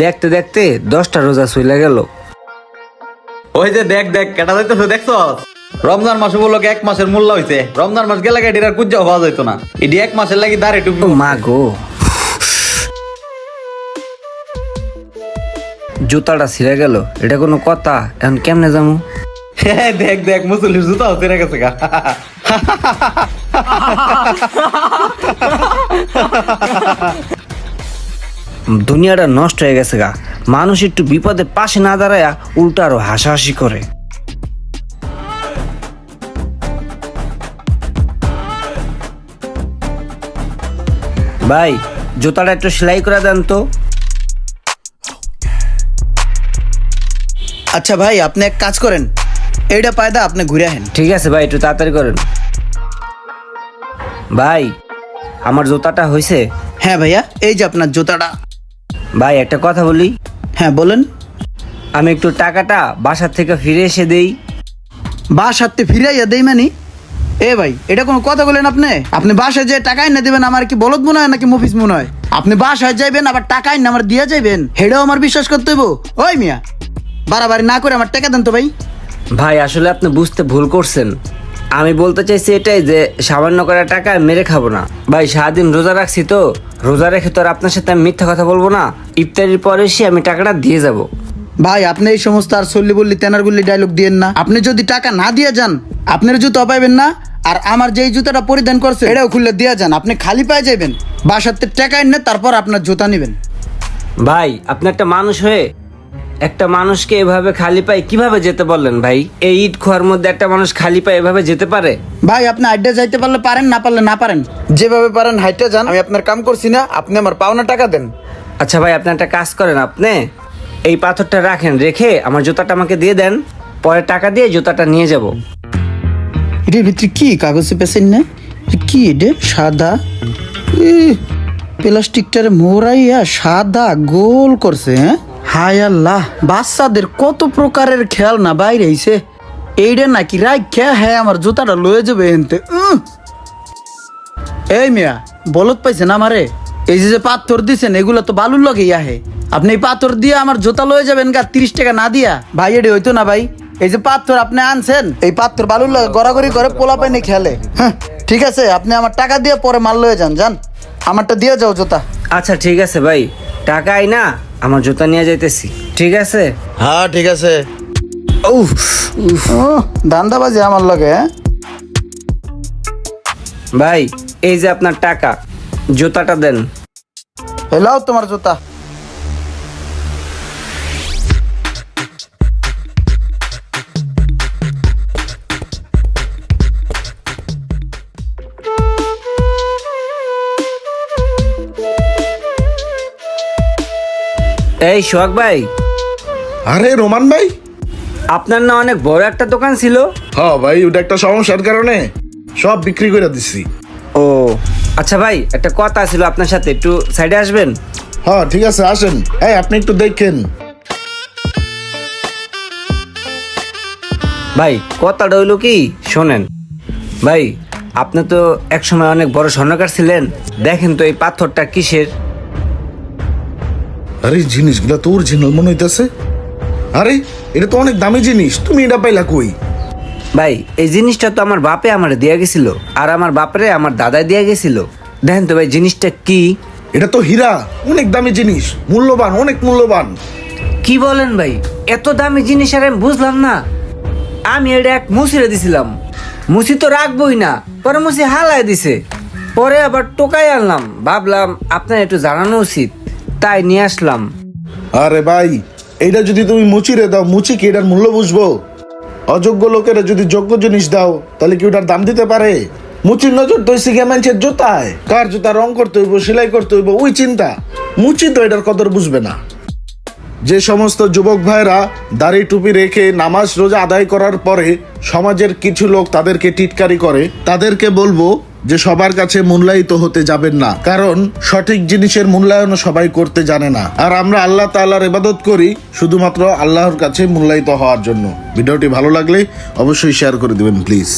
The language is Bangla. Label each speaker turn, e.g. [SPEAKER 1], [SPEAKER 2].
[SPEAKER 1] দেখতে দেখতে 10টা রোজা চলে গেল।
[SPEAKER 2] ওই যে দেখ দেখ কেটা যাইতেছে দেখছো? রমজান মাস উপলক্ষে 1 মাসের মূল্য হইছে। রমজান মাস গেলে এটির আর কুজ্জাও পাওয়া যাইতো না। এটি 1 মাসের লাগি দাঁড়ে টুপি।
[SPEAKER 1] ও মা গো, জুতাটা ছিঁড়ে গেল, এটা কোনো কথা? এখন কেমনে যাবো?
[SPEAKER 2] হ্যাঁ দেখ দেখ মুসলির জুতা ছিঁড়ে গেছে গা।
[SPEAKER 1] দুনিয়াটা নষ্ট হয়ে গেছে গা। মানুষ একটু বিপদে পাশে না দাঁড়ায় উল্টা আরো হাসাহাসি করে। ভাই, জুতাটা একটু সেলাই করে দেন তো।
[SPEAKER 3] আচ্ছা ভাই, আপনি এক কাজ করেন, এইটা পায়দা আপনি ঘুরে আহেন।
[SPEAKER 1] ঠিক আছে ভাই, একটু তাড়াতাড়ি করেন। ভাই, আমার জুতাটা হয়েছে?
[SPEAKER 3] হ্যাঁ ভাইয়া, এই যে আপনার জুতাটা।
[SPEAKER 1] ভাই একটা কথা বলি।
[SPEAKER 3] হ্যাঁ বলেন।
[SPEAKER 1] আমি একটু টাকাটা বাসার থেকে ফিরে এসে দেই।
[SPEAKER 3] বাসাতে ফিরাইয়া দেই মানে? এ ভাই, এটা কোনো কথা বলেন আপনি? আপনি বাসায় যে টাকা না দিবেন আমার কি বলদ মনে হয় নাকি মফিস মনে হয়? আপনি বাসায় যাইবেন আবার টাকা না আমার দিয়ে যাইবেন, হেডাও আমার বিশ্বাস করতে হইব? ওই মিয়া, বাড়াবাড়ি না করে আমার টাকা দেন তো ভাই।
[SPEAKER 1] ভাই আসলে আপনি বুঝতে ভুল করছেন। আমি বলতে চাইছি এটাই যে সামান্য করে টাকা মেরে খাবো না। ভাই সারাদিন রোজা রাখছি তো, রোজা রেখে তো আর আপনার সাথে আমি মিথ্যা কথা বলবো না। ইফতারির পরে এসে আমি টাকাটা দিয়ে যাব।
[SPEAKER 3] ভাই আপনি এই সমস্ত আর সল্লি বললি তেনার গুল্লি ডায়লগ দিয়েন না। আপনি যদি টাকা না দিয়ে যান আপনার জুতো পাইবেন না, আর আমার যেই জুতাটা পরিধান করছে এটাও খুললে দিয়ে যান, আপনি খালি পায়ে যাবেন। বাসাতে টাকা এনে তারপর আপনার জুতা নেবেন।
[SPEAKER 1] ভাই আপনি একটা মানুষ হয়ে একটা মানুষকে এভাবে খালি পায়ে কিভাবে যেতে বললেন? ভাই এই ঈদ খোয়ার মধ্যে একটা মানুষ খালি পায়ে এভাবে যেতে পারে?
[SPEAKER 3] ভাই আপনি আড্ডা যাইতে পারলে পারেন, না পারলে না পারেন, যেভাবে পারেন হাইটে যান। আমি আপনার কাম করছি না, আপনি আমার পাওনা টাকা দেন।
[SPEAKER 1] আচ্ছা ভাই, আপনি একটা কাজ করেন, আপনি এই পাথরটা রাখেন, রেখে আমার জুতাটা আমাকে দিয়ে দেন, পরে টাকা দিয়ে জুতাটা নিয়ে যাব।
[SPEAKER 3] এটার ভিতরে কি কাগজে পেছেন না? কি এটা সাদা প্লাস্টিকটারে মোড়াইয়া সাদা গোল করছে। হ্যাঁ হায় আল্লাহ, বাচ্চাদের কত প্রকারের খেলনা বাইরে হইছে। এইটা নাকি রাখা? হ্যাঁ আমার জুতাটা লয়ে যাবে এনতে। এই মিয়া, বলত পাইছেন আমারে? এই যে পাথর দিছেন এগুলো তো বালুর লগে আহে। আপনি এই পাথর দিয়ে আমার জুতা লয়ে যাবেন গা 30 টাকা না দিয়া? ভাই এটি হইতো না ভাই। এই যে পাথর আপনি আনছেন, এই পাথর বালুর লগে গড়াগড়ি করে পোলা পাইনি খেলে। হ্যাঁ ঠিক আছে, আপনি আমার টাকা দিয়ে পরে মাল লয়ে যান। যান, আমারটা দিয়ে যাও জুতা।
[SPEAKER 1] আচ্ছা ঠিক আছে ভাই, টাকাই না আমার জুতা নিয়ে যাইতেছি। ঠিক আছে?
[SPEAKER 3] হ্যাঁ ঠিক আছে।
[SPEAKER 1] উফ,
[SPEAKER 3] ধান্দাবাজি আমার লগে। হ্যাঁ
[SPEAKER 1] ভাই এই যে আপনার টাকা, জুতাটা দেন।
[SPEAKER 3] এলাও তোমার জুতা।
[SPEAKER 1] এই সোহাগ ভাই,
[SPEAKER 4] আরে রোমান ভাই।
[SPEAKER 1] আপনার না অনেক বড় একটা দোকান ছিল?
[SPEAKER 4] হ্যাঁ ভাই, ওটা একটা সমস্যার কারণে সব বিক্রি করে দিচ্ছি।
[SPEAKER 1] ও আচ্ছা ভাই, একটা কথা ছিল আপনার সাথে, একটু সাইডে আসবেন?
[SPEAKER 4] হ্যাঁ ঠিক আছে, আসেন। এই আপনি একটু দেখেন।
[SPEAKER 1] ভাই কথাটা হইলো কি, শোনেন ভাই, আপনি তো একসময় অনেক বড় স্বর্ণকার ছিলেন। দেখেন তো এই পাথরটা কিসের?
[SPEAKER 4] আরে জিনিসগুলা তো অরিজিনাল মনে হইতেছে। আরে এটা তো অনেক দামি জিনিস, তুমি এটা পাইলা কই?
[SPEAKER 1] ভাই এই জিনিসটা তো আমার বাপে আমারে দিয়ে গেছিল, আর আমার বাপরে আমার দাদাই দিয়ে গেছিল। দেখেন তো ভাই জিনিসটা কি।
[SPEAKER 4] এটা তো হীরা, অনেক দামি জিনিস, মূল্যবান, অনেক মূল্যবান।
[SPEAKER 1] কি বলেন ভাই, এত দামি জিনিস আর আমি বুঝলাম না। আমি এটা এক মুসিরে দিছিলাম, মুসি তো রাখবই না, পরে মুসি হালাই দিছে। পরে আবার টোকাই আনলাম, ভাবলাম আপনার একটু জানানো উচিত, তাই নিয়ে আসলাম।
[SPEAKER 4] আরে ভাই, এইটা যদি তুমি মুচিরে দাও, মুচি কি এটার মূল্য বুঝবো? অযোগ্য লোকেরা যদি যোগ্য জিনিস দাও তাহলে কি ওটার দাম দিতে পারে? মুচির নজর তো শিখে মানুষের জুতায়, কার জুতা রং করতে হইব, সেলাই করতে হইব, ওই চিন্তা। মুচি তো এটার কদর বুঝবে না। যে সমস্ত যুবক ভাইরা দাড়ি টুপি রেখে নামাজ রোজা আদায় করার পরে সমাজের কিছু লোক তাদেরকে টিটকারি করে, তাদেরকে বলবো যে সবার কাছে মূল্যায়িত হতে যাবেন না, কারণ সঠিক জিনিসের মূল্যায়ন সবাই করতে জানে না। আর আমরা আল্লাহ তাআলার ইবাদত করি শুধুমাত্র আল্লাহর কাছে মূল্যায়িত হওয়ার জন্য। ভিডিওটি ভালো লাগলে অবশ্যই শেয়ার করে দিবেন প্লিজ।